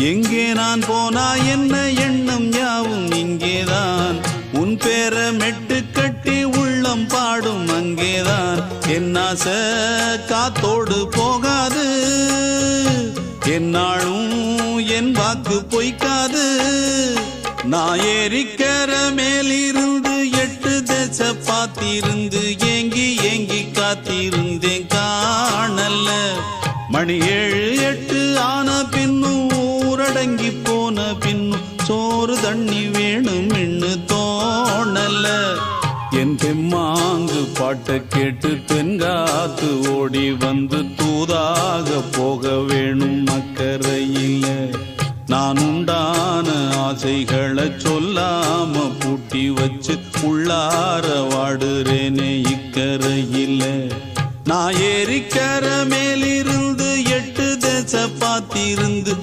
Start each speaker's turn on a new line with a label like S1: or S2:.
S1: எங்கே நான் போனா என்ன எண்ணம் யாவும் இங்கேதான் உன் பேர மெட்டு கட்டி உள்ளம் பாடும் அங்கேதான் என் ஆசை காத்தோடு போகாது என்னாலும் என் வாக்கு பொய்க்காது நான் ஏறிக்கிற மேலிருந்து 8 தேச பார்த்திருந்து ஏங்கி ஏங்கி காத்திருந்தேன் காணல மணி 7 8 ஆன பின்னும் ஊரடங்கி போன பின்னும் சோறு தண்ணி வேணும் என்று தோணல என் பெம்மாங்கு பாட்டை கேட்டு பெண்காத்து ஓடி வந்து தூதாக போக வேணும் அக்கறையில் நான் உண்டான ஆசைகளை சொல்லாம பூட்டி வச்சு உள்ளார வாடுறேனே இக்கரையில் நான் ஏறிக்கிற மேலிருந்து 8 தேச பார்த்திருந்து